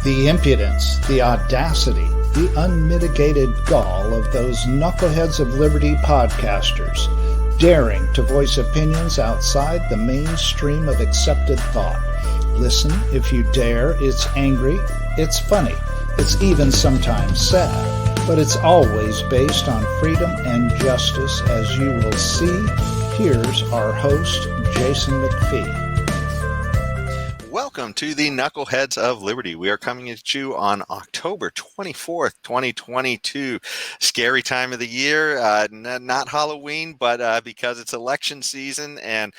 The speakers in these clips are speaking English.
The impudence, the audacity, the unmitigated gall of those knuckleheads of liberty podcasters, daring to voice opinions outside the mainstream of accepted thought. Listen if you dare. It's angry, it's funny, it's even sometimes sad, but it's always based on freedom and justice, as you will see. Here's our host, Jason McPhee. Welcome to the Knuckleheads of Liberty. We are coming at you on October 24th, 2022. Scary time of the year, not Halloween, but because it's election season. And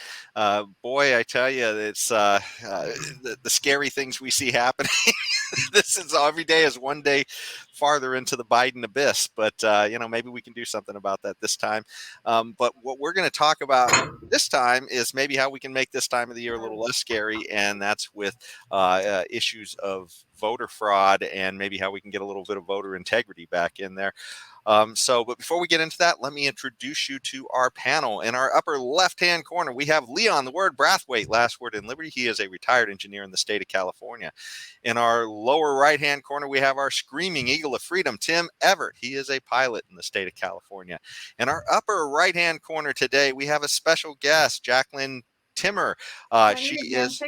boy, I tell you, it's the scary things we see happening. This is every day is one day farther into the Biden abyss, but maybe we can do something about that this time. But what we're going to talk about this time is maybe how we can make this time of the year a little less scary, and that's with issues of voter fraud and maybe how we can get a little bit of voter integrity back in there. But before we get into that, let me introduce you to our panel. In our upper left-hand corner, we have Leon, the word Brathwaite, last word in Liberty. He is a retired engineer in the state of California. In our lower right-hand corner, we have our screaming eagle of freedom, Tim Everett. He is a pilot in the state of California. In our upper right-hand corner today, we have a special guest, Jacqueline Timmer. She is...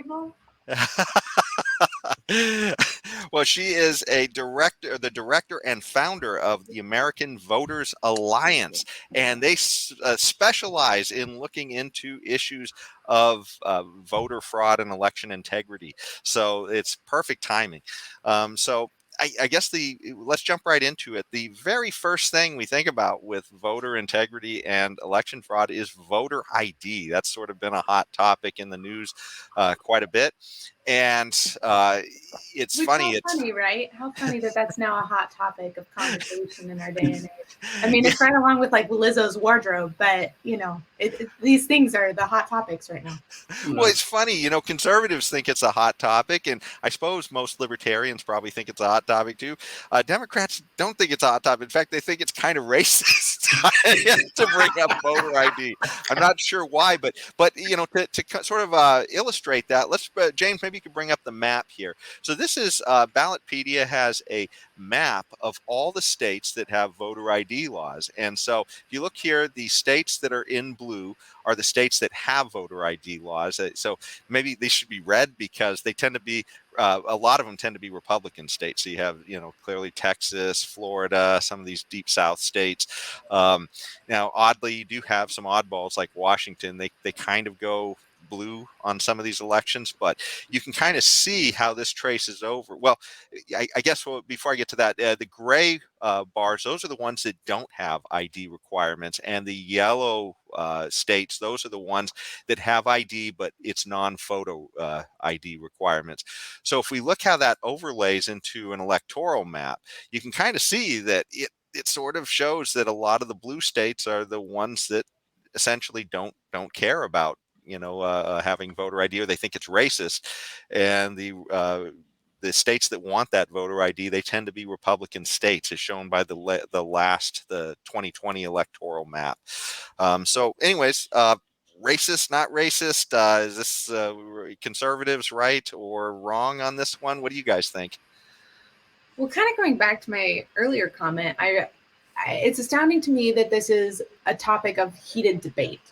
Well, she is the director and founder of the American Voters Alliance, and they specialize in looking into issues of voter fraud and election integrity. So it's perfect timing. I guess let's jump right into it. The very first thing we think about with voter integrity and election fraud is voter ID. That's sort of been a hot topic in the news quite a bit. And it's funny. It's funny, right? How funny that's now a hot topic of conversation in our day and age. I mean, it's right along with like Lizzo's wardrobe, but these things are the hot topics right now. Well, it's funny, conservatives think it's a hot topic, and I suppose most libertarians probably think it's a hot topic too. Democrats don't think it's a hot topic. In fact, they think it's kind of racist to bring up voter ID. I'm not sure why, but to sort of illustrate that, let's James, maybe you could bring up the map here. So this is Ballotpedia has a map of all the states that have voter ID laws. And so if you look here, the states that are in blue are the states that have voter ID laws. So maybe they should be red because they tend to be a lot of them tend to be Republican states. So you have, clearly Texas, Florida, some of these deep South states. Now, oddly, you do have some oddballs like Washington. They kind of go blue on some of these elections, but you can kind of see how this traces over. Well, I guess before I get to that, the gray bars, those are the ones that don't have ID requirements, and the yellow states, those are the ones that have ID, but it's non-photo ID requirements. So if we look how that overlays into an electoral map, you can kind of see that it sort of shows that a lot of the blue states are the ones that essentially don't care about having voter ID, or they think it's racist. And the states that want that voter ID, they tend to be Republican states, as shown by the 2020 electoral map. So anyways, racist, not racist? Is this conservatives right or wrong on this one? What do you guys think? Well, kind of going back to my earlier comment, it's astounding to me that this is a topic of heated debate.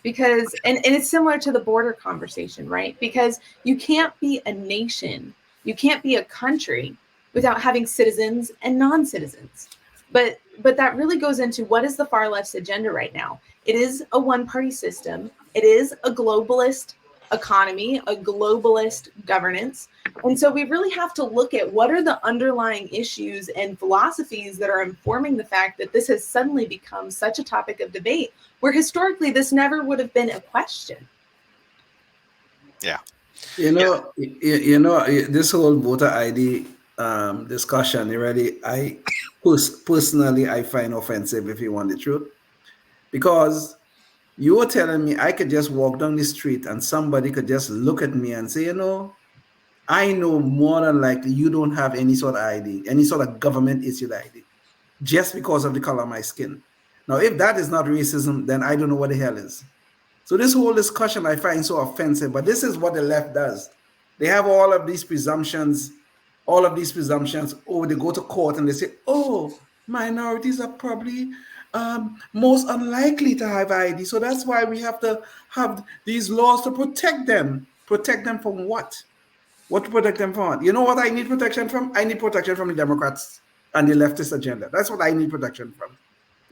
Because, and it's similar to the border conversation, right? Because you can't be a nation, you can't be a country without having citizens and non-citizens. But that really goes into what is the far left's agenda right now. It is a one-party system. It is a globalist economy, a globalist governance. And so we really have to look at what are the underlying issues and philosophies that are informing the fact that this has suddenly become such a topic of debate, where historically this never would have been a question. Yeah. This whole voter ID discussion, personally, I find offensive, if you want the truth, because you were telling me I could just walk down the street and somebody could just look at me and say, I know more than likely you don't have any sort of ID, any sort of government issued ID, just because of the color of my skin. Now, if that is not racism, then I don't know what the hell is. So this whole discussion I find so offensive, but this is what the left does. They have all of these presumptions all of these presumptions, or they go to court and they say, oh, minorities are probably most unlikely to have ID. So that's why we have to have these laws to protect them. Protect them from what? What to protect them from? You know what I need protection from? I need protection from the Democrats and the leftist agenda. That's what I need protection from.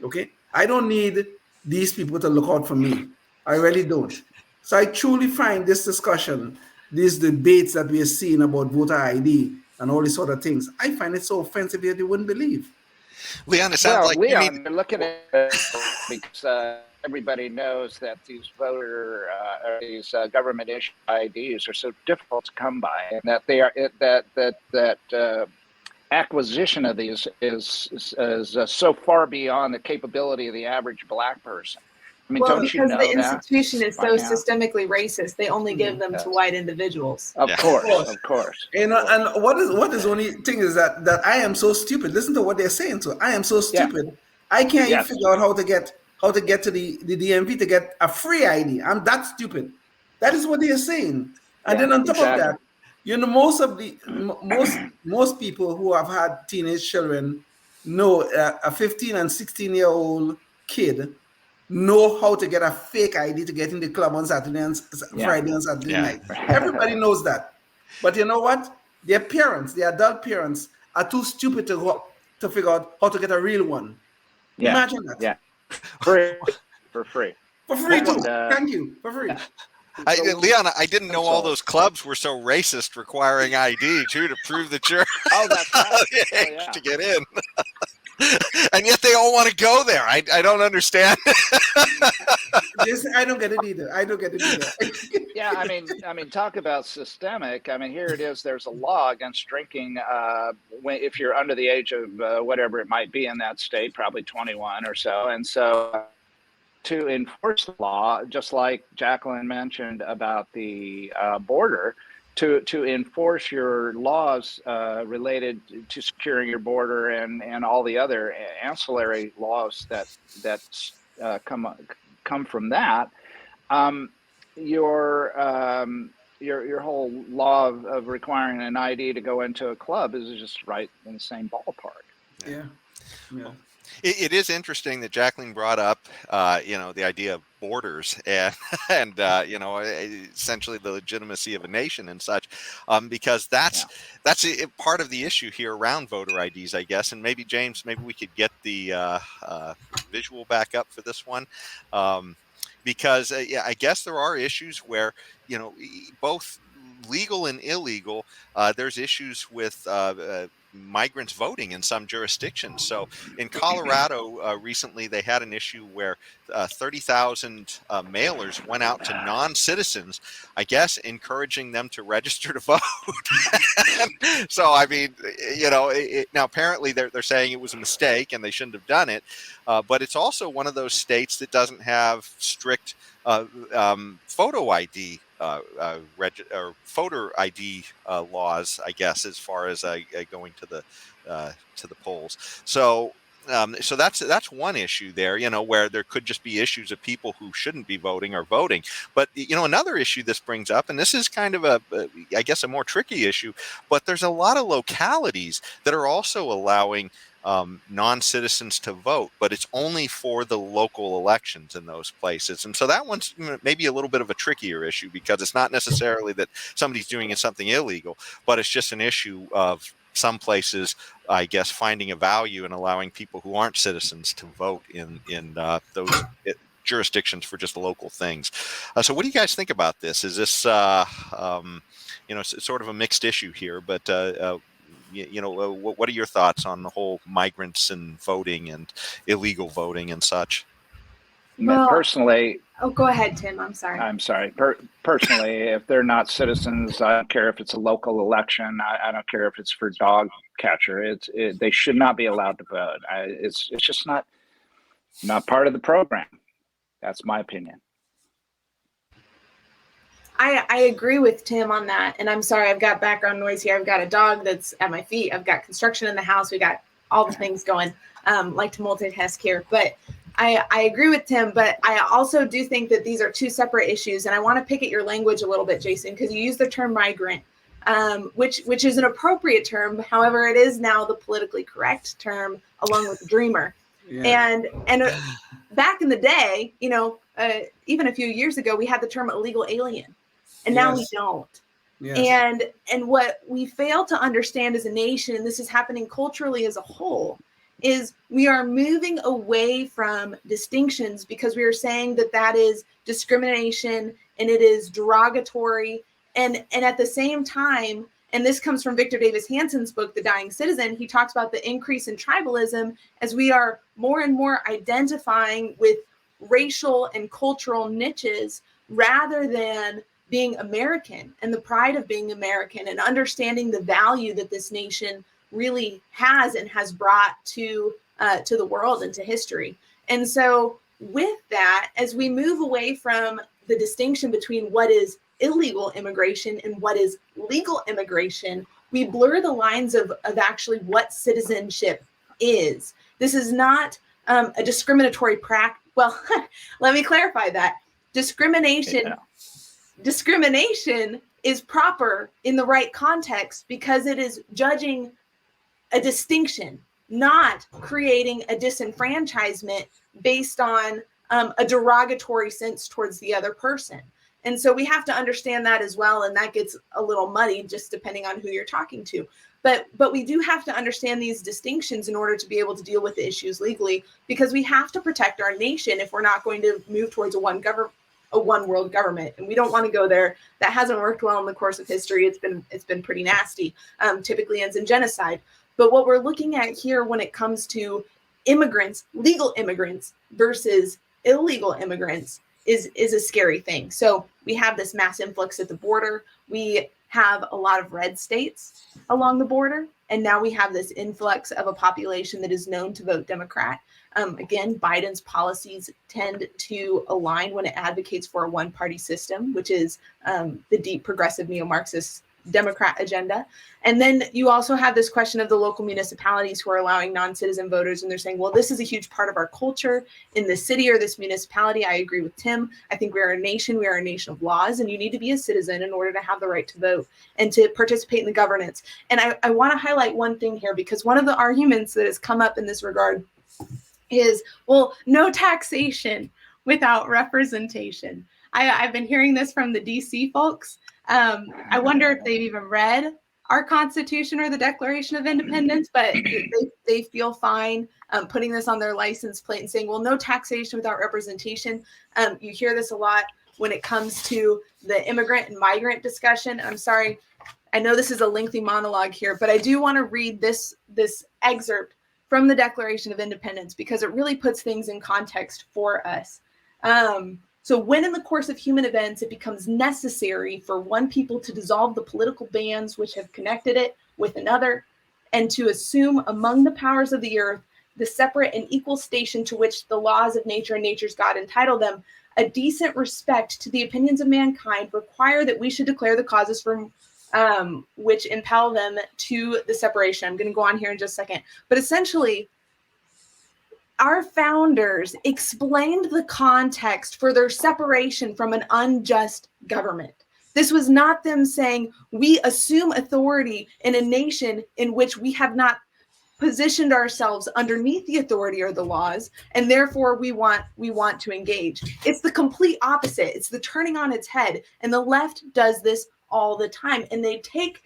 Okay? I don't need these people to look out for me. I really don't. So I truly find this discussion, these debates that we are seeing about voter ID and all these sort of things, I find it so offensive that you wouldn't believe. Leon, it sounds like Leon, you need... you're looking at it because everybody knows that these government issued IDs are so difficult to come by, and that they are that acquisition of these is so far beyond the capability of the average Black person. I mean, don't you know because the institution is so now? systemically racist, they only give them to white individuals. Of course. You know, and what is only thing is that I am so stupid. Listen to what they're saying. So I am so stupid. Yeah. I can't even figure out how to get to the DMV to get a free ID. I'm that stupid. That is what they are saying. And then on top of that, you know, most people who have had teenage children know a 15 and 16-year-old kid know how to get a fake ID to get in the club on Saturday and Friday and Saturday night. Everybody knows that. But you know what? Their parents, the adult parents, are too stupid to figure out how to get a real one. Yeah. Imagine that. Yeah. For free. For free too. Thank you. For free. Leon, I didn't know all those clubs were so racist, requiring ID too to prove that you're that's right. to get in. And yet they all want to go there. I don't understand. I don't get it either. Yeah, I mean, talk about systemic. I mean, here it is. There's a law against drinking if you're under the age of whatever it might be in that state, probably 21 or so. And so to enforce the law, just like Jacqueline mentioned about the border, to enforce your laws related to securing your border and all the other ancillary laws that come from that, your whole law of requiring an ID to go into a club is just right in the same ballpark. Yeah. It is interesting that Jacqueline brought up, the idea of borders and essentially the legitimacy of a nation and such, because that's part of the issue here around voter IDs, I guess. And maybe James, we could get the visual back up for this one, because I guess there are issues where both legal and illegal. There's issues with migrants voting in some jurisdictions. So in Colorado recently, they had an issue where 30,000 mailers went out to non-citizens, I guess, encouraging them to register to vote. So, I mean, now apparently they're saying it was a mistake and they shouldn't have done it. But it's also one of those states that doesn't have strict photo ID or voter ID laws, I guess, as far as going to the polls. So that's one issue there, where there could just be issues of people who shouldn't be voting or voting. But another issue this brings up, and this is kind of a more tricky issue, but there's a lot of localities that are also allowing non-citizens to vote, but it's only for the local elections in those places. And so that one's maybe a little bit of a trickier issue, because it's not necessarily that somebody's doing something illegal, but it's just an issue of some places, I guess, finding a value in allowing people who aren't citizens to vote in those jurisdictions for just local things. So what do you guys think about this? Is this sort of a mixed issue here, but what are your thoughts on the whole migrants and voting and illegal voting and such? Well, personally, go ahead, Tim. I'm sorry. Personally, if they're not citizens, I don't care if it's a local election. I don't care if it's for dog catcher. They should not be allowed to vote. It's just not part of the program. That's my opinion. I agree with Tim on that. And I'm sorry, I've got background noise here. I've got a dog that's at my feet. I've got construction in the house. We got all the things going, like to multitask here. But I agree with Tim, but I also do think that these are two separate issues. And I want to pick at your language a little bit, Jason, because you use the term migrant. which is an appropriate term. However, it is now the politically correct term, along with dreamer. Yeah. And back in the day, even a few years ago, we had the term illegal alien, and now we don't. Yes. And what we fail to understand as a nation, and this is happening culturally as a whole, is we are moving away from distinctions because we are saying that is discrimination and it is derogatory. And at the same time, and this comes from Victor Davis Hanson's book, The Dying Citizen, he talks about the increase in tribalism as we are more and more identifying with racial and cultural niches rather than being American and the pride of being American and understanding the value that this nation really has and has brought to the world and to history. And so with that, as we move away from the distinction between what is illegal immigration and what is legal immigration, we blur the lines of actually what citizenship is. This is not a discriminatory practice. Well, let me clarify that. Discrimination is proper in the right context because it is judging a distinction, not creating a disenfranchisement based on a derogatory sense towards the other person. And so we have to understand that as well. And that gets a little muddy just depending on who you're talking to. But we do have to understand these distinctions in order to be able to deal with the issues legally, because we have to protect our nation if we're not going to move towards a one world government. And we don't want to go there. That hasn't worked well in the course of history. It's been pretty nasty. Typically ends in genocide. But what we're looking at here when it comes to immigrants, legal immigrants versus illegal immigrants is a scary thing. So we have this mass influx at the border. We have a lot of red states along the border. And now we have this influx of a population that is known to vote Democrat. Again, Biden's policies tend to align when it advocates for a one-party system, which is the deep progressive neo-Marxist Democrat agenda. And then you also have this question of the local municipalities who are allowing non-citizen voters, and they're saying, well, this is a huge part of our culture in this city or this municipality. I agree with Tim. I think we are a nation of laws, and you need to be a citizen in order to have the right to vote and to participate in the governance. And I want to highlight one thing here, because one of the arguments that has come up in this regard is, well, no taxation without representation. I've been hearing this from the DC folks. I wonder if they've even read our Constitution or the Declaration of Independence, but they feel fine putting this on their license plate and saying, well, no taxation without representation. You hear this a lot when it comes to the immigrant and migrant discussion. I'm sorry, I know this is a lengthy monologue here, but I do want to read this excerpt from the Declaration of Independence because it really puts things in context for us. So when in the course of human events, it becomes necessary for one people to dissolve the political bands which have connected it with another, and to assume among the powers of the earth the separate and equal station to which the laws of nature and nature's God entitle them, a decent respect to the opinions of mankind require that we should declare the causes from which impel them to the separation. I'm going to go on here in just a second. But essentially, our founders explained the context for their separation from an unjust government. This was not them saying, we assume authority in a nation in which we have not positioned ourselves underneath the authority or the laws, and therefore we want to engage. It's the complete opposite. It's the turning on its head. And the left does this all the time. And they take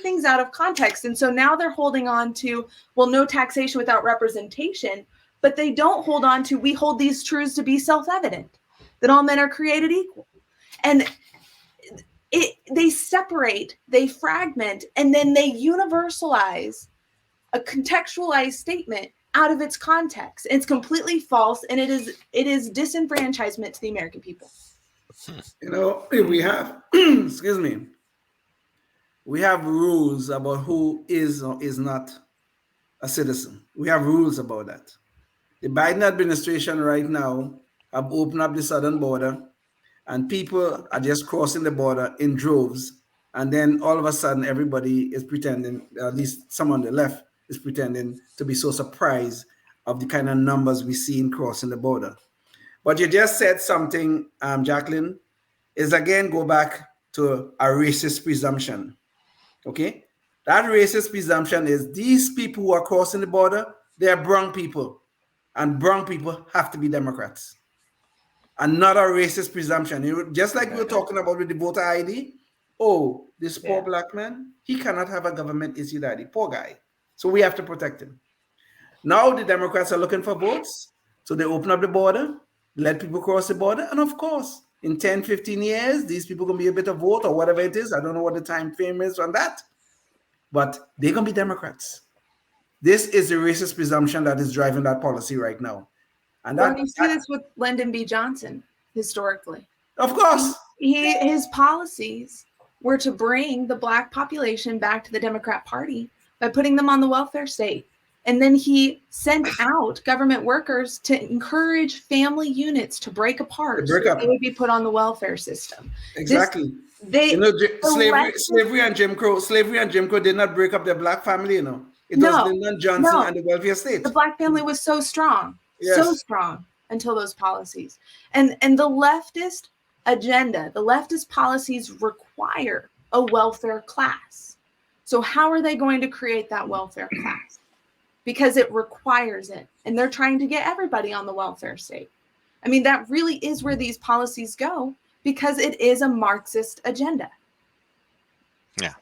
things out of context. And so now they're holding on to, well, no taxation without representation. But they don't hold on to, we hold these truths to be self-evident, that all men are created equal. And they separate, they fragment, and then they universalize a contextualized statement out of its context. It's completely false, and it is disenfranchisement to the American people. We have, excuse me, we have rules about who is or is not a citizen. We have rules about that. The Biden administration right now have opened up the southern border, and people are just crossing the border in droves. And then all of a sudden, everybody is pretending, at least some on the left is pretending to be so surprised of the kind of numbers we see in crossing the border. But you just said something, Jacqueline, is again go back to a racist presumption. Okay? That racist presumption is these people who are crossing the border, they are brown people. And brown people have to be Democrats. Another racist presumption. Just like we were talking about with the voter ID. Oh, this poor black man, he cannot have a government issued ID. Poor guy. So we have to protect him. Now the Democrats are looking for votes. So they open up the border, let people cross the border. And of course, in 10, 15 years, these people are going to be able to vote or whatever it is. I don't know what the time frame is on that. But they're going to be Democrats. This is the racist presumption that is driving that policy right now. And well, you see this with Lyndon B. Johnson historically. Of course. His policies were to bring the black population back to the Democrat Party by putting them on the welfare state. And then he sent out government workers to encourage family units to break apart so they would be put on the welfare system. Exactly. Slavery and Jim Crow did not break up their black family, you know. It was Lyndon Johnson and the welfare state. The black family was so strong, so strong until those policies. And the leftist agenda, the leftist policies require a welfare class. So how are they going to create that welfare class? Because it requires it. And they're trying to get everybody on the welfare state. I mean, that really is where these policies go because it is a Marxist agenda. Yeah.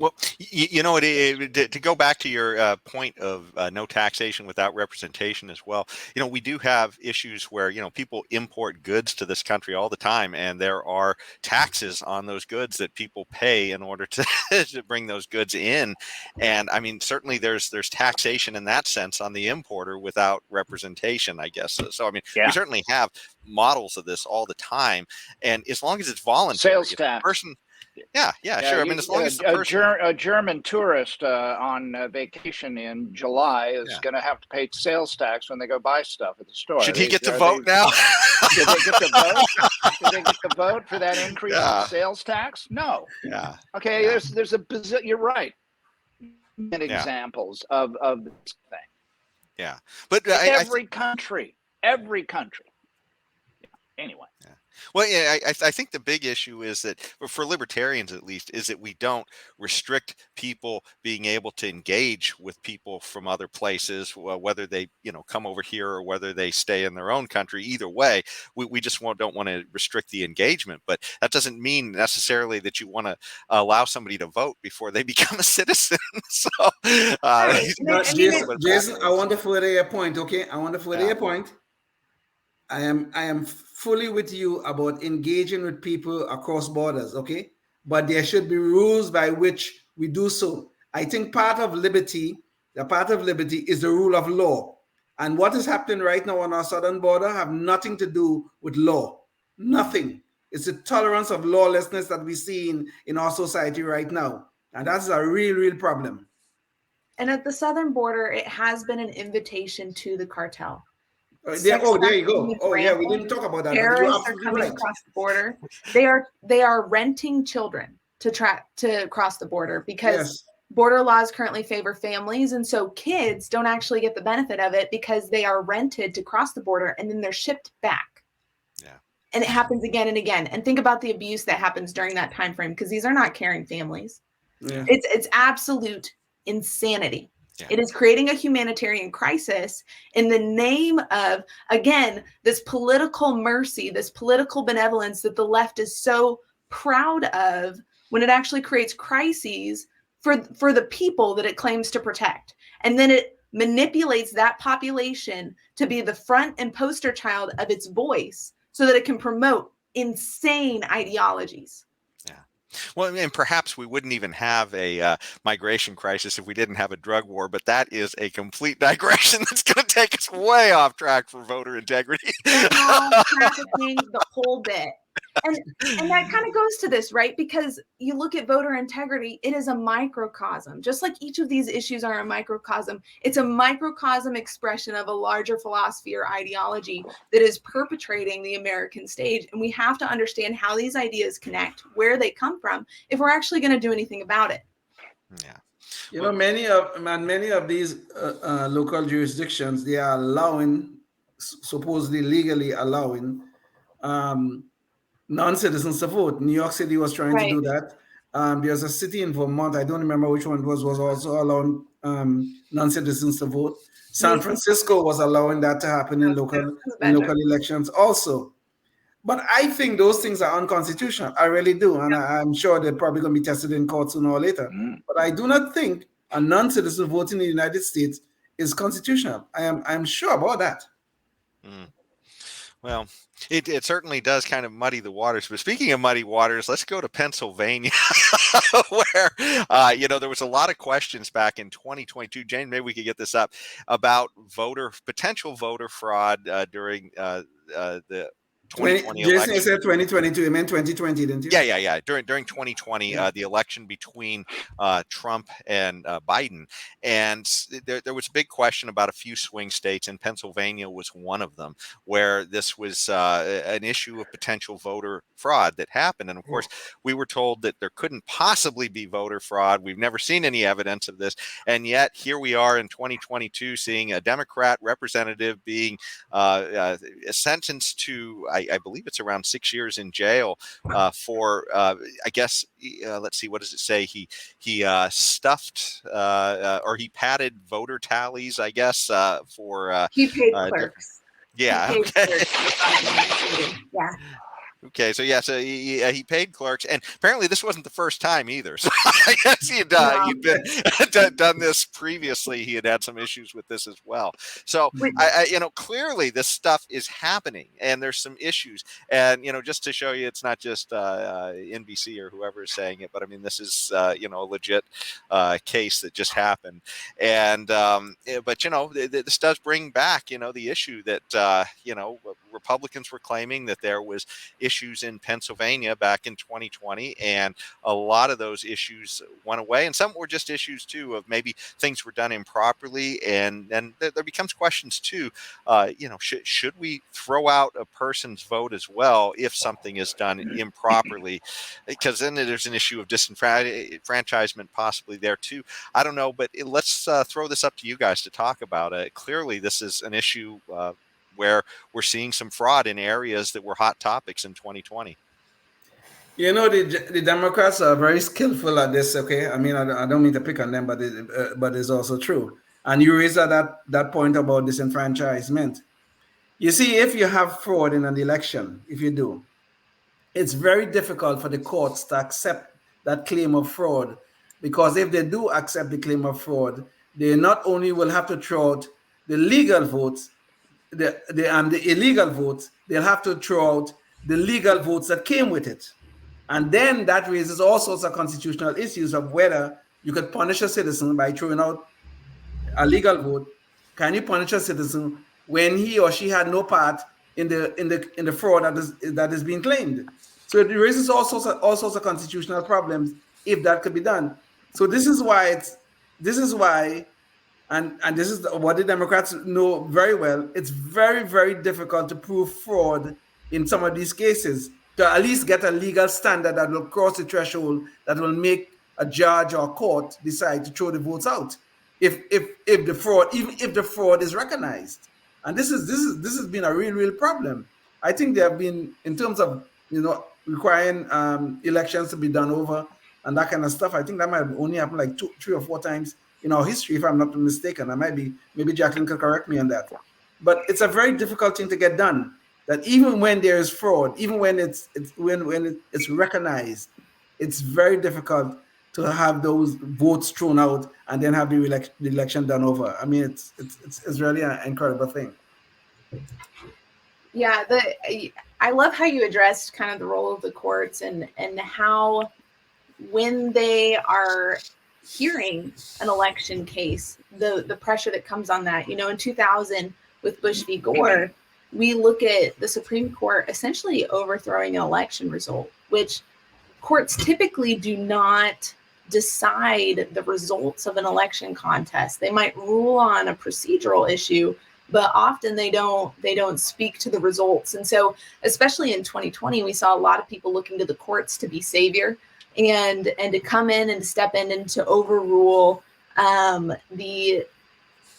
Well, you know, to go back to your point of no taxation without representation as well, you know, we do have issues where, you know, people import goods to this country all the time, and there are taxes on those goods that people pay in order to, to bring those goods in. And I mean, certainly there's taxation in that sense on the importer without representation, I guess. So I mean, we certainly have models of this all the time. And as long as it's voluntary, sales tax. Yeah, sure. I mean, as long as a German tourist on vacation in July is going to have to pay sales tax when they go buy stuff at the store. Should he get to vote now? Did they get to vote? Did they get to vote for that increase in sales tax? No. Yeah. Okay. Yeah. There's a you're right. Examples of this thing. Yeah, but every country. Anyway. Yeah. Well, yeah, I think the big issue is that for libertarians, at least, is that we don't restrict people being able to engage with people from other places, whether they, you know, come over here or whether they stay in their own country. Either way, we just don't want to restrict the engagement. But that doesn't mean necessarily that you want to allow somebody to vote before they become a citizen. So, Jason, I want to further your point. Okay, I want to further your point. I am fully with you about engaging with people across borders, okay? But there should be rules by which we do so. I think part of liberty is the rule of law. And what is happening right now on our southern border have nothing to do with law. Nothing. It's the tolerance of lawlessness that we see in our society right now. And that's a real problem. And at the southern border, it has been an invitation to the cartel. There you go. Oh, yeah, we didn't talk about that. Terrorists are coming across the border. They are renting children to cross the border because border laws currently favor families, and so kids don't actually get the benefit of it because they are rented to cross the border and then they're shipped back. Yeah, and it happens again and again. And think about the abuse that happens during that time frame because these are not caring families. Yeah. It's absolute insanity. Yeah. It is creating a humanitarian crisis in the name of, again, this political mercy, this political benevolence that the left is so proud of when it actually creates crises for the people that it claims to protect. And then it manipulates that population to be the front and poster child of its voice so that it can promote insane ideologies. Well, and perhaps we wouldn't even have a migration crisis if we didn't have a drug war, but that is a complete digression that's going to take us way off track for voter integrity. Trafficking, the whole bit. And that kind of goes to this, right? Because you look at voter integrity, it is a microcosm. Just like each of these issues are a microcosm, it's a microcosm expression of a larger philosophy or ideology that is perpetrating the American stage. And we have to understand how these ideas connect, where they come from, if we're actually going to do anything about it. Yeah. You know, many of these local jurisdictions, they are supposedly legally allowing non-citizens to vote. New York City was trying to do that. There's a city in Vermont, I don't remember which one it was also allowing non-citizens to vote. San Francisco was allowing that to happen in local elections also. But I think those things are unconstitutional. I really do. And I'm sure they're probably going to be tested in court sooner or later. But I do not think a non-citizen voting in the United States is constitutional. I'm sure about that. Well, it certainly does kind of muddy the waters. But speaking of muddy waters, let's go to Pennsylvania, where, there was a lot of questions back in 2022. Jane, maybe we could get this up about potential voter fraud during the 2020 election. Jason, you said 2022. You meant 2020, didn't you? Yeah. During 2020, the election between Trump and Biden, and there was a big question about a few swing states, and Pennsylvania was one of them, where this was an issue of potential voter fraud that happened. And of course, we were told that there couldn't possibly be voter fraud. We've never seen any evidence of this, and yet here we are in 2022, seeing a Democrat representative being sentenced to, I believe it's around 6 years in jail for, I guess, let's see, what does it say? He stuffed or he padded voter tallies, I guess, for he paid clerks. Yeah. He paid clerks. Yeah. Okay, so he paid clerks, and apparently this wasn't the first time either. So I guess he'd done this previously. He had some issues with this as well. So clearly this stuff is happening, and there's some issues. And just to show you, it's not just NBC or whoever is saying it, but I mean this is a legit case that just happened. And but this does bring back the issue that Republicans were claiming that there was issues in Pennsylvania back in 2020, and a lot of those issues went away, and some were just issues too of maybe things were done improperly, and then there becomes questions too. Should we throw out a person's vote as well if something is done improperly? Because then there's an issue of disenfranchisement possibly there too. I don't know, but let's throw this up to you guys to talk about it. Clearly, this is an issue where we're seeing some fraud in areas that were hot topics in 2020. The Democrats are very skillful at this. Okay, I mean, I don't mean to pick on them, but it's also true. And you raised that point about disenfranchisement. You see, if you have fraud in an election, if you do, it's very difficult for the courts to accept that claim of fraud, because if they do accept the claim of fraud, they not only will have to throw out the legal votes, the illegal votes, they'll have to throw out the legal votes that came with it. And then that raises all sorts of constitutional issues of whether you could punish a citizen by throwing out a legal vote. Can you punish a citizen when he or she had no part in the fraud that is being claimed? So it raises all sorts of constitutional problems if that could be done. So this is why and this is what the Democrats know very well. It's very, very difficult to prove fraud in some of these cases, to at least get a legal standard that will cross the threshold that will make a judge or court decide to throw the votes out if the fraud is recognized. And this has been a real problem. I think there have been, in terms of requiring elections to be done over and that kind of stuff, I think that might have only happened like 3 or 4 times in our history, if I'm not mistaken. Maybe Jacqueline could correct me on that. But it's a very difficult thing to get done. That even when there is fraud, even when it's recognized, it's very difficult to have those votes thrown out and then have the election done over. I mean, it's really an incredible thing. Yeah, I love how you addressed kind of the role of the courts and how when they are hearing an election case, the pressure that comes on that. In 2000 with Bush v. Gore, we look at the Supreme Court essentially overthrowing an election result, which courts typically do not decide the results of an election contest. They might rule on a procedural issue, but often they don't speak to the results. And so, especially in 2020, we saw a lot of people looking to the courts to be savior and to come in and step in and to overrule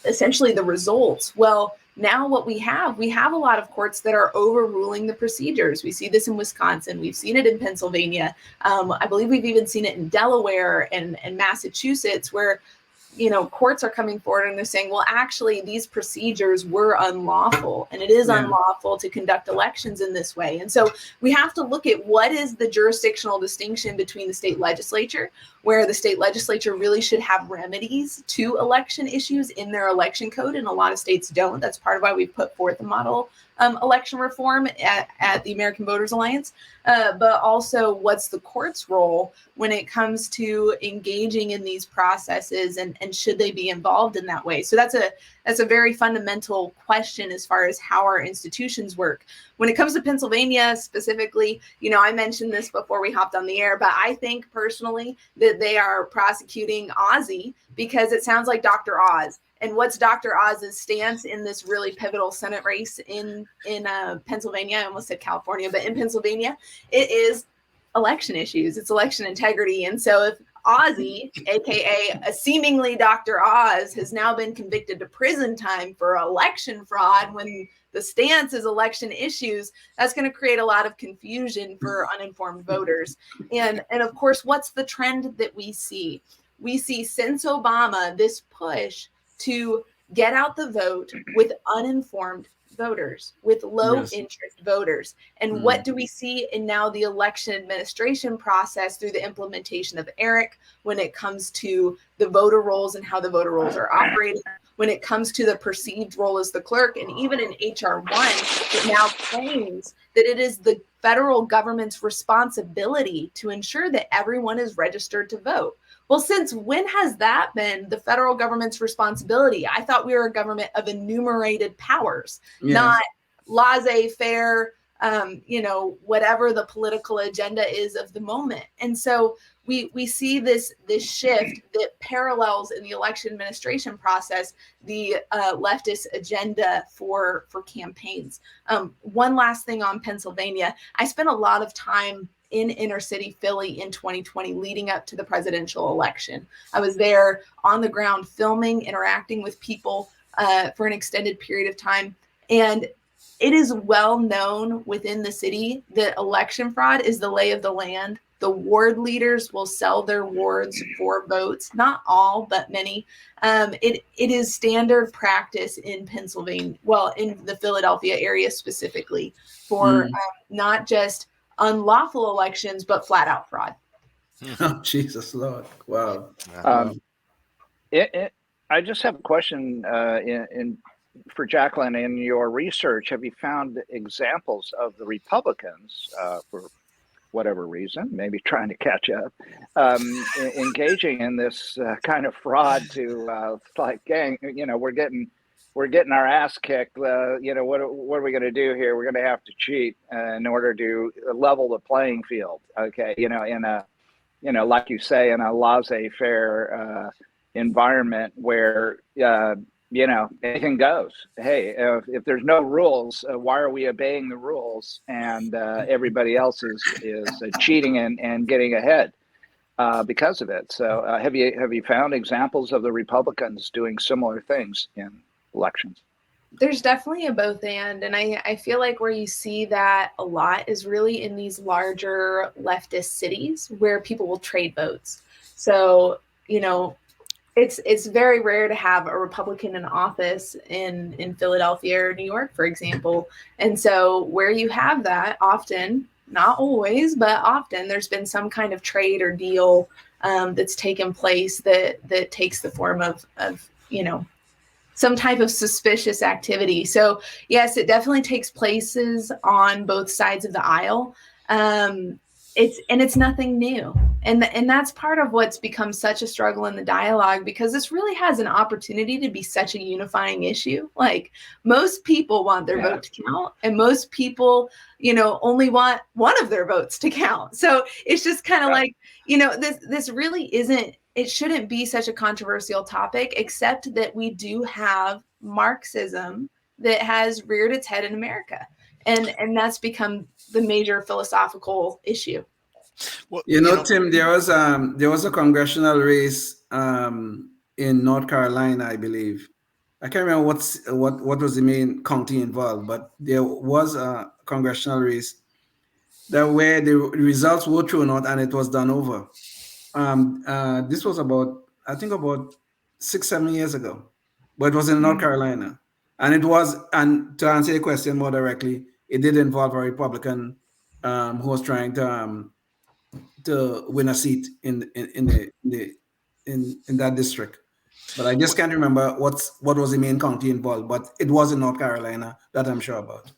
essentially the results. Well, now what we have a lot of courts that are overruling the procedures. We see this in Wisconsin. We've seen it in Pennsylvania. I believe we've even seen it in Delaware and Massachusetts, where courts are coming forward and they're saying, well, actually, these procedures were unlawful, and it is unlawful to conduct elections in this way. And so we have to look at what is the jurisdictional distinction between the state legislature, where the state legislature really should have remedies to election issues in their election code, and a lot of states don't. That's part of why we've put forth a model election reform at the American Voters Alliance. But also, what's the court's role when it comes to engaging in these processes, and should they be involved in that way? So that's a very fundamental question as far as how our institutions work. When it comes to Pennsylvania specifically, I mentioned this before we hopped on the air, but I think personally that they are prosecuting Ozzy because it sounds like Dr. Oz. And what's Dr. Oz's stance in this really pivotal Senate race in Pennsylvania? I almost said California, but in Pennsylvania, it is election issues. It's election integrity. And so if Ozzy, aka a seemingly Dr. Oz, has now been convicted to prison time for election fraud when the stance is election issues, that's going to create a lot of confusion for uninformed voters. And of course, what's the trend that we see? We see since Obama this push to get out the vote with uninformed voters, with low interest voters. And what do we see in now the election administration process through the implementation of ERIC when it comes to the voter rolls and how the voter rolls are operated, when it comes to the perceived role as the clerk, and even in HR 1, it now claims that it is the federal government's responsibility to ensure that everyone is registered to vote. Well, since when has that been the federal government's responsibility? I thought we were a government of enumerated powers, not laissez-faire, whatever the political agenda is of the moment. And so we see this shift that parallels in the election administration process the leftist agenda for campaigns. One last thing on Pennsylvania. I spent a lot of time in inner city Philly in 2020 leading up to the presidential election. I was there on the ground filming, interacting with people for an extended period of time. And it is well known within the city that election fraud is the lay of the land. The ward leaders will sell their wards for votes, not all, but many. It is standard practice in Pennsylvania, well, in the Philadelphia area specifically, for not just unlawful elections, but flat out fraud. Oh, Jesus Lord. Wow. I just have a question for Jacqueline. In your research, have you found examples of the Republicans, for whatever reason, maybe trying to catch up, engaging in this kind of fraud to like, gang, we're getting our ass kicked. What are we going to do here? We're going to have to cheat in order to level the playing field. Okay, in a, like you say, in a laissez-faire environment where anything goes. Hey, if there's no rules, why are we obeying the rules? And everybody else is cheating and getting ahead because of it. So have you found examples of the Republicans doing similar things in elections? There's definitely a both and I feel like where you see that a lot is really in these larger leftist cities where people will trade votes. So, it's very rare to have a Republican in office in Philadelphia or New York, for example. And so where you have that, often, not always, but often, there's been some kind of trade or deal that's taken place that takes the form of some type of suspicious activity. So yes, it definitely takes places on both sides of the aisle. It's nothing new. And that's part of what's become such a struggle in the dialogue, because this really has an opportunity to be such a unifying issue. Like, most people want their vote to count, and most people, only want one of their votes to count. So it's just kind of like, this really isn't, it shouldn't be such a controversial topic, except that we do have Marxism that has reared its head in America. And that's become the major philosophical issue. Well, Tim, there was a congressional race in North Carolina, I believe, I can't remember what was the main county involved, but there was a congressional race that where the results were thrown out and it was done over. This was I think about 6-7 years ago, but it was in North Carolina, and and to answer your question more directly, it did involve a Republican who was trying to win a seat in that district. But I just can't remember what was the main county involved, but it was in North Carolina that I'm sure about.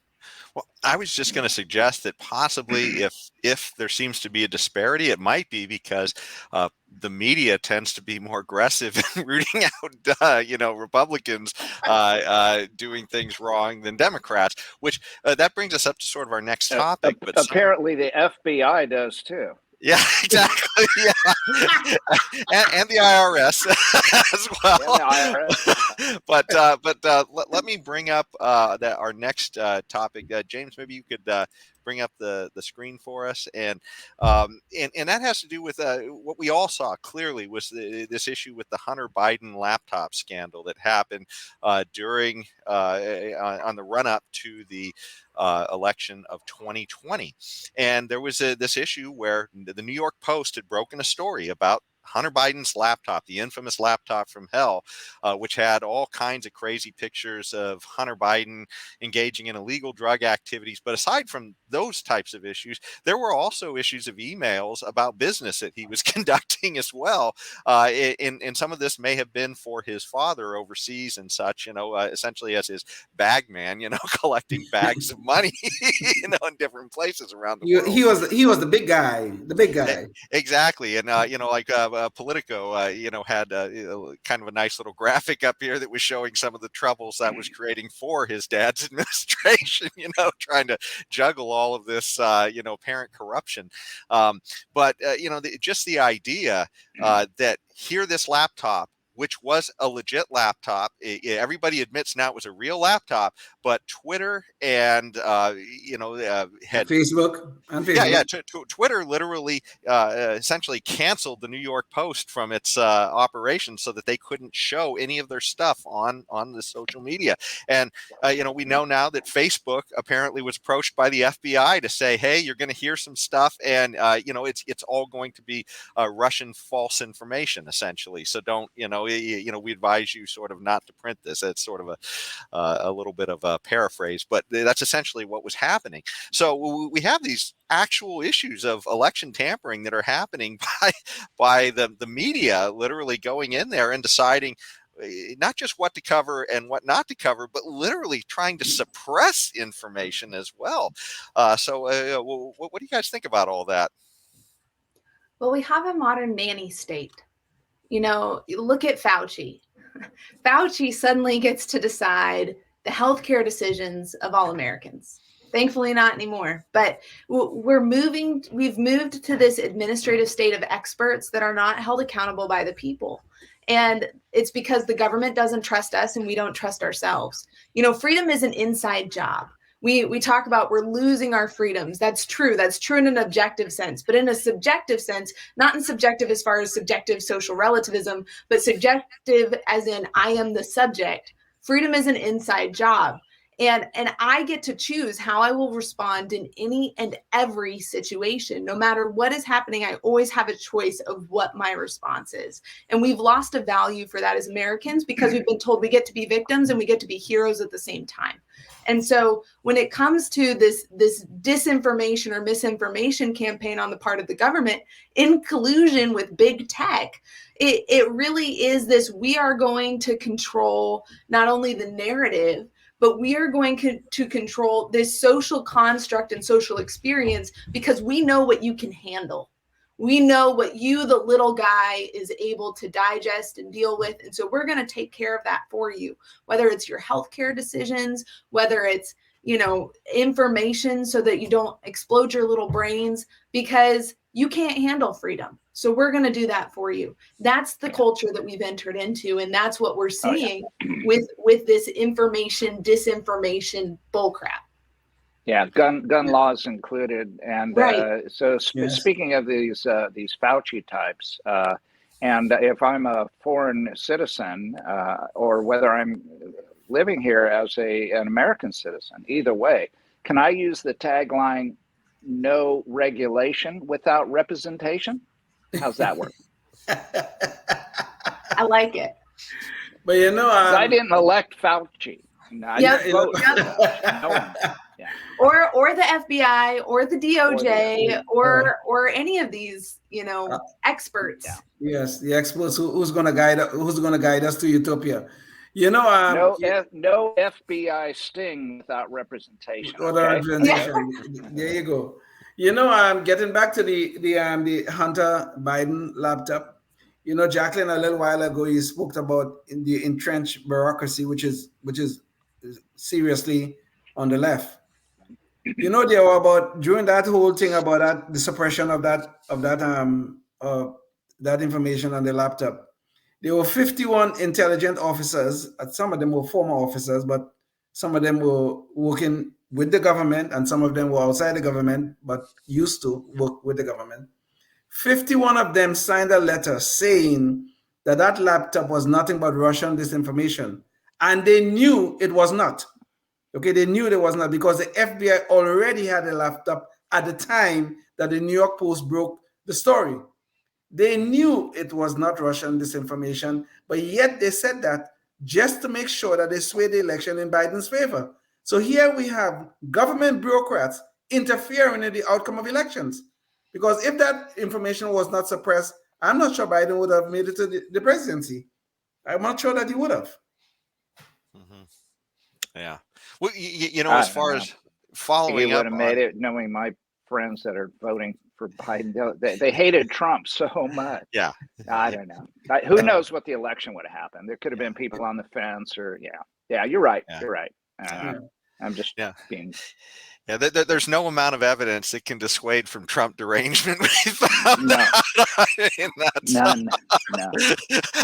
Well, I was just going to suggest that possibly if there seems to be a disparity, it might be because the media tends to be more aggressive in rooting out, Republicans doing things wrong than Democrats. Which that brings us up to sort of our next topic. But apparently, the FBI does too. Yeah, exactly. Yeah, and the IRS as well. Yeah, the IRS. But let me bring up our next topic. James, maybe you could bring up the screen for us, and that has to do with what we all saw clearly was this issue with the Hunter Biden laptop scandal that happened during on the run up to the election of 2020, and there was this issue where the New York Post had broken a story about Hunter Biden's laptop, the infamous laptop from hell, which had all kinds of crazy pictures of Hunter Biden engaging in illegal drug activities. But aside from those types of issues, there were also issues of emails about business that he was conducting as well. And some of this may have been for his father overseas and such, essentially as his bag man, collecting bags of money, in different places around the world. He was the big guy, Exactly. And, Politico, had kind of a nice little graphic up here that was showing some of the troubles that was creating for his dad's administration, trying to juggle all of this, apparent corruption. But just the idea that here this laptop, which was a legit laptop. Everybody admits now it was a real laptop, but Twitter and had Facebook. Twitter literally essentially canceled the New York Post from its operation so that they couldn't show any of their stuff on the social media. And we know now that Facebook apparently was approached by the FBI to say, hey, you're going to hear some stuff, and it's all going to be Russian false information essentially. So don't we advise you sort of not to print this. It's sort of a little bit of a paraphrase, but that's essentially what was happening. So we have these actual issues of election tampering that are happening by the media literally going in there and deciding not just what to cover and what not to cover, but literally trying to suppress information as well. So what do you guys think about all that? Well, we have a modern nanny state. Look at Fauci. Fauci suddenly gets to decide the healthcare decisions of all Americans. Thankfully, not anymore. But we've moved to this administrative state of experts that are not held accountable by the people. And it's because the government doesn't trust us and we don't trust ourselves. Freedom is an inside job. We talk about we're losing our freedoms. That's true. That's true in an objective sense, but in a subjective sense, not in subjective as far as subjective social relativism, but subjective as in I am the subject. Freedom is an inside job. And I get to choose how I will respond in any and every situation. No matter what is happening, I always have a choice of what my response is. And we've lost a value for that as Americans because we've been told we get to be victims and we get to be heroes at the same time. And so when it comes to this disinformation or misinformation campaign on the part of the government in collusion with big tech, it really is this: we are going to control not only the narrative, but we are going to control this social construct and social experience because we know what you can handle. We know what you, the little guy, is able to digest and deal with. And so we're going to take care of that for you, whether it's your healthcare decisions, whether it's, information so that you don't explode your little brains because you can't handle freedom. So we're going to do that for you. That's the culture that we've entered into. And that's what we're seeing with this information, disinformation bullcrap. Yeah, gun laws included. And right. Speaking of these Fauci types, And if I'm a foreign citizen, or whether I'm living here as an American citizen, either way, can I use the tagline, no regulation without representation? How's that work? I like it. But you know, 'Cause I didn't elect Fauci. I Yep. didn't vote for Fauci. No one. Yeah. Or the FBI or the DOJ Or or any of these, experts. Yeah. yes, the experts who's going to guide us to utopia. You know, No FBI sting without representation. Other Okay? representation. There you go. You know, getting back to the Hunter Biden laptop. You know, Jacqueline, a little while ago, you spoke about the entrenched bureaucracy, which is seriously on the left. You know, they were about during that whole thing about the suppression of that information on the laptop. There were 51 intelligent officers. Some of them were former officers, but some of them were working with the government, and some of them were outside the government, but used to work with the government. 51 of them signed a letter saying that laptop was nothing but Russian disinformation. And they knew it was not. Okay, they knew it was not because the FBI already had a laptop at the time that the New York Post broke the story. They knew it was not Russian disinformation, but yet they said that just to make sure that they sway the election in Biden's favor. So here we have government bureaucrats interfering in the outcome of elections. Because if that information was not suppressed, I'm not sure Biden would have made it to the presidency. I'm not sure that he would have. Mm-hmm. Yeah. Well, as far as following he would have made it, knowing my friends that are voting for Biden, they hated Trump so much. Yeah. I don't know. Who knows what the election would have happened? There could have been people on the fence, or yeah. You're right. Yeah. You're right. I'm just being. Yeah, there's no amount of evidence that can dissuade from Trump derangement. No. None.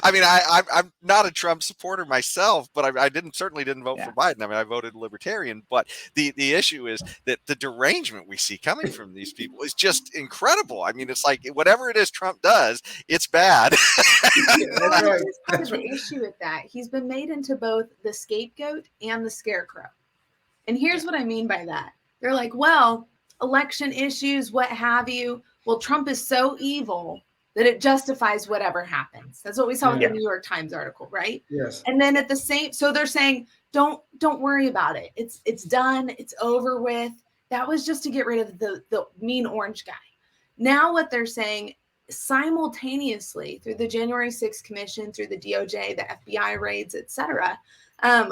I mean, I'm not a Trump supporter myself, but I certainly didn't vote for Biden. I mean, I voted Libertarian. But the issue is that the derangement we see coming from these people is just incredible. I mean, it's like whatever it is Trump does, it's bad. That's right. Part of the issue with that, he's been made into both the scapegoat and the scarecrow. And here's what I mean by that. They're like, well, election issues, what have you. Well, Trump is so evil that it justifies whatever happens. That's what we saw with the New York Times article, right? Yes. And then so they're saying, don't worry about it. It's done. It's over with. That was just to get rid of the mean orange guy. Now what they're saying simultaneously through the January 6th Commission, through the DOJ, the FBI raids, etc.,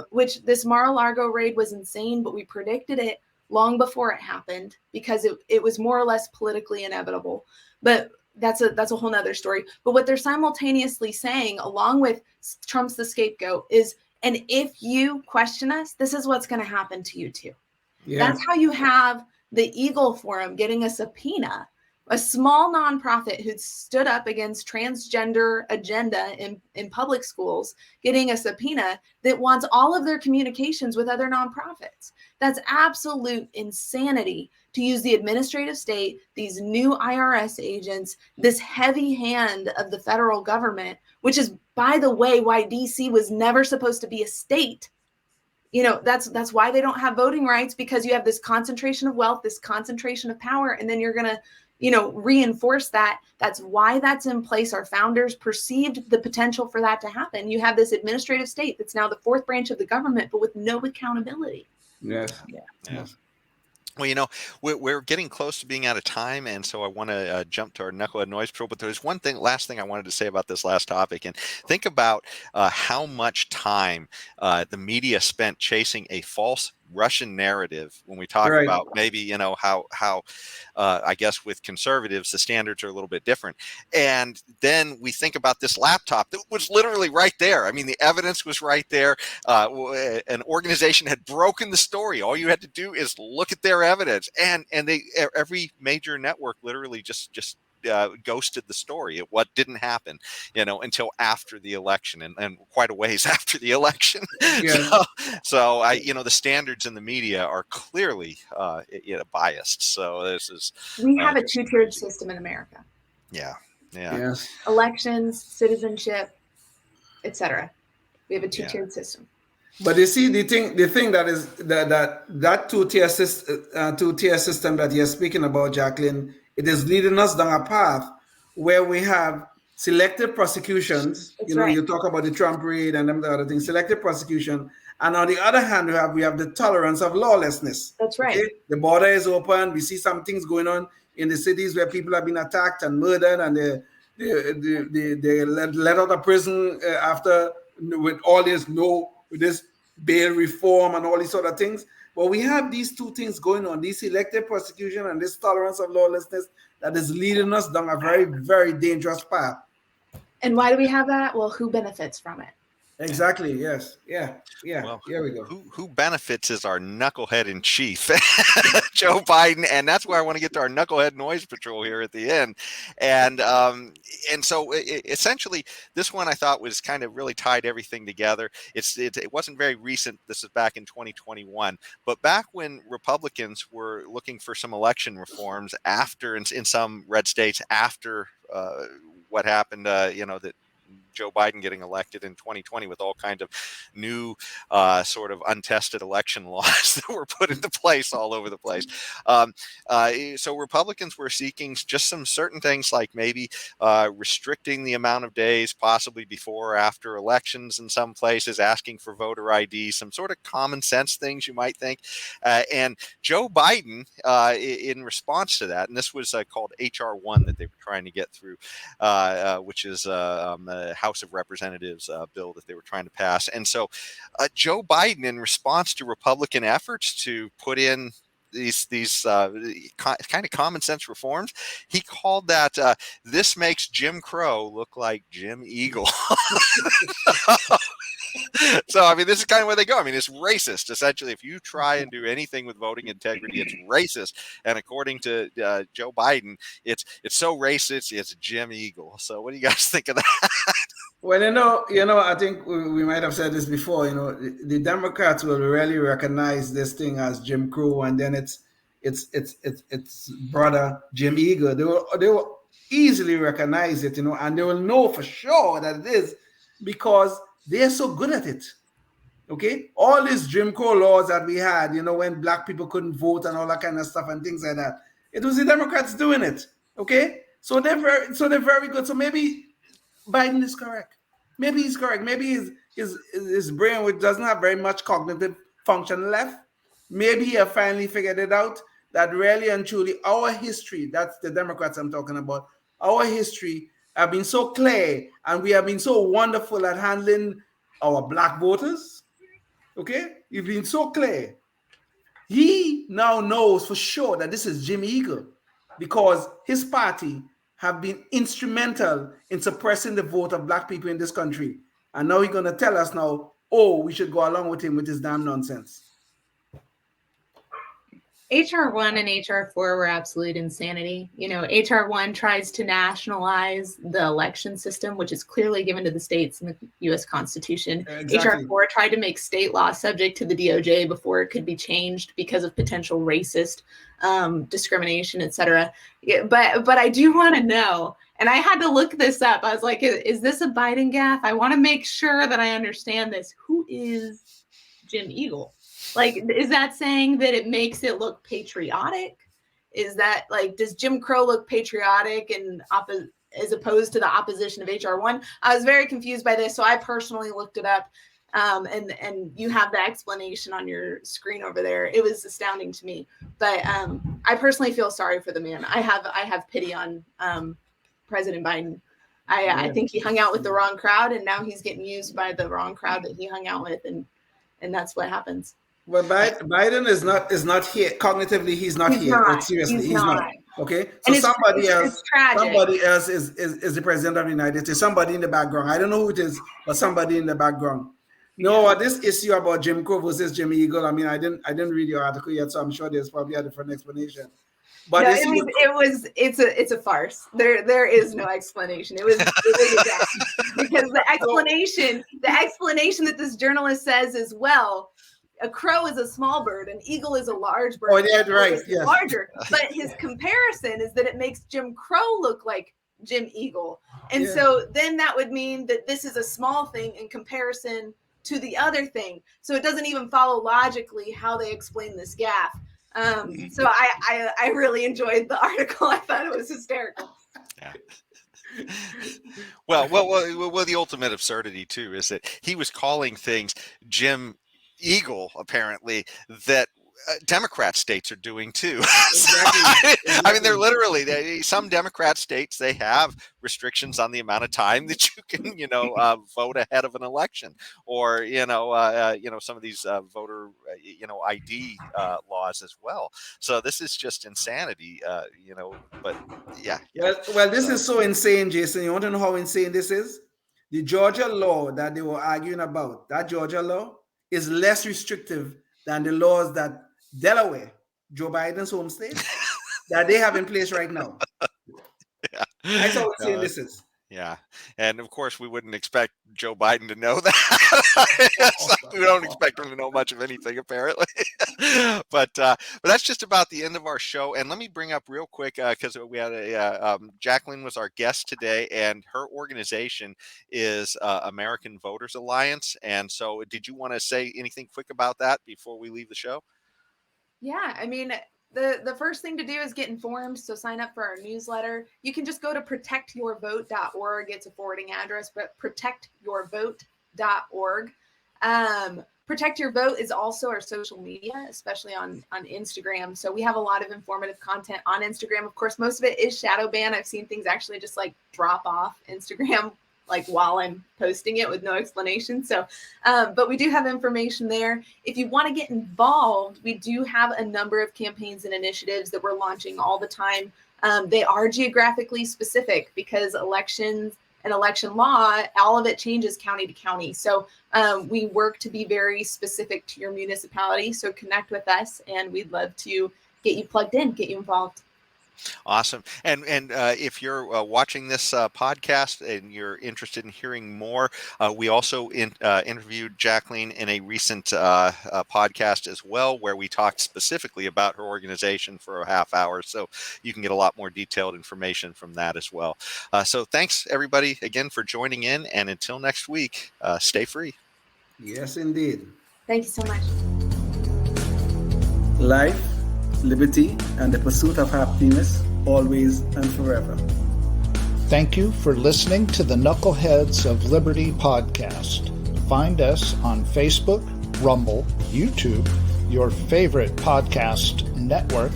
which this Mar-a-Lago raid was insane, but we predicted it long before it happened because it was more or less politically inevitable. But that's a whole nother story. But what they're simultaneously saying, along with Trump's the scapegoat, is, and if you question us, this is what's going to happen to you too. Yeah. That's how you have the Eagle Forum getting a subpoena, a small nonprofit who stood up against transgender agenda in public schools, getting a subpoena that wants all of their communications with other nonprofits. That's absolute insanity to use the administrative state, these new IRS agents, this heavy hand of the federal government, which is, by the way, why DC was never supposed to be a state. That's why they don't have voting rights, because you have this concentration of wealth, this concentration of power, and then you're going to reinforce that. That's why that's in place. Our founders perceived the potential for that to happen. You have this administrative state that's now the fourth branch of the government, but with no accountability. Yes. Yeah. Well, we're getting close to being out of time, and so I want to jump to our Knucklehead Noise Patrol. But there's last thing I wanted to say about this last topic, and think about how much time the media spent chasing a false Russian narrative when we talk about maybe how I guess with conservatives the standards are a little bit different, and then we think about this laptop that was literally right there. I mean, the evidence was right there. An organization had broken the story. All you had to do is look at their evidence, and every major network literally just ghosted the story. What didn't happen, until after the election, and quite a ways after the election. Yeah. So the standards in the media are clearly biased. So this is we have a two-tiered system in America. Yeah. Yeah. Yes. Elections, citizenship, etc. We have a two-tiered system. But you see, the thing that is that two-tier system that you're speaking about, Jacqueline, it is leading us down a path where we have selective prosecutions. That's You right. talk about the Trump raid and them the other things, selective prosecution, and on the other hand, we have the tolerance of lawlessness. That's right. Okay? The border is open. We see some things going on in the cities where people have been attacked and murdered, and they let out of prison after with all this with this bail reform and all these sort of things. But we have these two things going on, this selective prosecution and this tolerance of lawlessness that is leading us down a very, very dangerous path. And why do we have that? Well, who benefits from it? Exactly. Yes. Yeah. Well, here we go. Who benefits is our knucklehead in chief, Joe Biden, and that's where I want to get to our knucklehead noise patrol here at the end. And so essentially, this one I thought was kind of really tied everything together. It wasn't very recent. This is back in 2021, but back when Republicans were looking for some election reforms after in some red states after what happened, that Joe Biden getting elected in 2020 with all kinds of new sort of untested election laws that were put into place all over the place. So Republicans were seeking just some certain things like maybe restricting the amount of days possibly before or after elections in some places, asking for voter ID, some sort of common sense things you might think. And Joe Biden, in response to that, and this was called HR 1 that they were trying to get through, which is House of Representatives bill that they were trying to pass. And so Joe Biden, in response to Republican efforts to put in these kind of common sense reforms, he called that this makes Jim Crow look like Jim Eagle. So, I mean, this is kind of where they go. I mean, it's racist. Essentially, if you try and do anything with voting integrity, it's racist. And according to Joe Biden, it's so racist, it's Jim Eagle. So what do you guys think of that? Well, I think we might have said this before. The Democrats will really recognize this thing as Jim Crow, and then it's brother Jim Eagle. They will easily recognize it, and they will know for sure that it is because they're so good at it. Okay, all these Jim Crow laws that we had, when black people couldn't vote and all that kind of stuff and things like that, it was the Democrats doing it. Okay, so they're very good. So maybe Biden is correct. Maybe he's correct. Maybe his brain, which doesn't have very much cognitive function left, maybe he finally figured it out that really and truly our history, that's the Democrats I'm talking about, our history have been so clear and we have been so wonderful at handling our black voters. Okay? You've been so clear. He now knows for sure that this is Jim Eagle because his party have been instrumental in suppressing the vote of black people in this country. And now he's going to tell us now, we should go along with him with his damn nonsense. HR 1 and HR 4 were absolute insanity. HR 1 tries to nationalize the election system, which is clearly given to the states in the U.S. Constitution. Exactly. HR 4 tried to make state law subject to the DOJ before it could be changed because of potential racist discrimination, etc. But I do want to know, and I had to look this up. I was like, is this a Biden gaffe? I want to make sure that I understand this. Who is Jim Eagle? Like, is that saying that it makes it look patriotic? Is that does Jim Crow look patriotic and as opposed to the opposition of HR 1? I was very confused by this, so I personally looked it up. And you have the explanation on your screen over there. It was astounding to me, but I personally feel sorry for the man. I have pity on President Biden. I think he hung out with the wrong crowd, and now he's getting used by the wrong crowd that he hung out with, and that's what happens. Well, Biden is not here cognitively. He's not here. But seriously, he's not. Okay, so somebody else is the president of the United States. Somebody in the background. I don't know who it is, but somebody in the background. No, this issue about Jim Crow versus Jim Eagle. I mean, I didn't read your article yet, so I'm sure there's probably a different explanation. But no, it's a farce. There is no explanation. It was a gaffe. Because the explanation that this journalist says is, well, a crow is a small bird, an eagle is a large bird. Oh, yeah, right. Yes. Larger. But his comparison is that it makes Jim Crow look like Jim Eagle. And Yeah. so then that would mean that this is a small thing in comparison to the other thing. So it doesn't even follow logically how they explain this gaffe. So I really enjoyed the article. I thought it was hysterical. Yeah. Well, the ultimate absurdity too is that he was calling things Jim Eagle, apparently, that Democrat states are doing too. Exactly. I mean, they're literally some Democrat states, they have restrictions on the amount of time that you can, vote ahead of an election, or some of these voter, ID laws as well. So this is just insanity, But yeah. Well, this is so insane, Jason. You want to know how insane this is? The Georgia law that they were arguing about, that Georgia law is less restrictive than the laws that Delaware, Joe Biden's home state, that they have in place right now. Yeah. That's how insane this is. Yeah, and of course we wouldn't expect Joe Biden to know that. We don't expect him to know much of anything, apparently. But that's just about the end of our show. And let me bring up real quick, because we had Jacqueline was our guest today, and her organization is American Voters Alliance. And so, did you want to say anything quick about that before we leave the show? Yeah, I mean, the first thing to do is get informed. So sign up for our newsletter. You can just go to protectyourvote.org. It's a forwarding address, but protectyourvote.org. Protect Your Vote is also our social media, especially on Instagram. So we have a lot of informative content on Instagram. Of course, most of it is shadow banned. I've seen things actually just like drop off Instagram like while I'm posting it with no explanation. So, but we do have information there. If you want to get involved, we do have a number of campaigns and initiatives that we're launching all the time. They are geographically specific because elections and election law, all of it changes county to county. So we work to be very specific to your municipality. So connect with us, and we'd love to get you plugged in, get you involved. Awesome. And if you're watching this podcast and you're interested in hearing more, we also interviewed Jacqueline in a recent podcast as well, where we talked specifically about her organization for a half hour. So you can get a lot more detailed information from that as well. So thanks, everybody, again for joining in. And until next week, stay free. Yes, indeed. Thank you so much. Life, liberty, and the pursuit of happiness, always and forever. Thank you for listening to the Knuckleheads of Liberty podcast. Find us on Facebook, Rumble, YouTube, your favorite podcast network,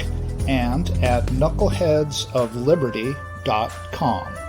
and at knuckleheadsofliberty.com.